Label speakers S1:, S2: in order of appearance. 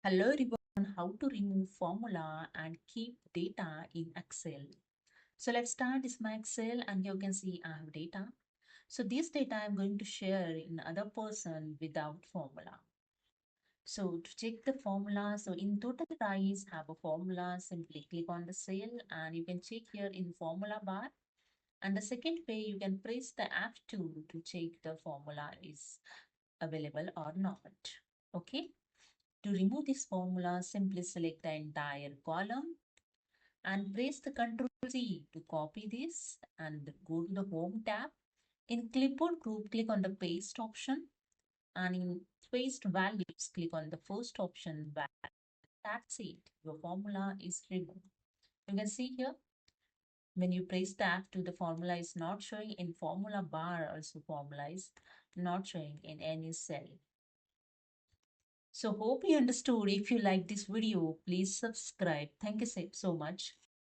S1: Hello everyone, how to remove formula and keep data in Excel. So let's start this my Excel and you can see I have data. So this data I'm going to share in other person without formula. So to check the formula, so in total price have a formula, simply click on the cell and you can check here in formula bar. And the second way you can press the F2 to check the formula is available or not. Okay. To remove this formula, simply select the entire column and press the Ctrl C to copy this and go to the Home tab. In Clipboard Group, click on the Paste option and in Paste Values, click on the first option. That's it. Your formula is removed. You can see here when you press tab to the formula is not showing in formula bar, also formula is not showing in any cell. So hope you understood. If you like this video, please subscribe. Thank you so much.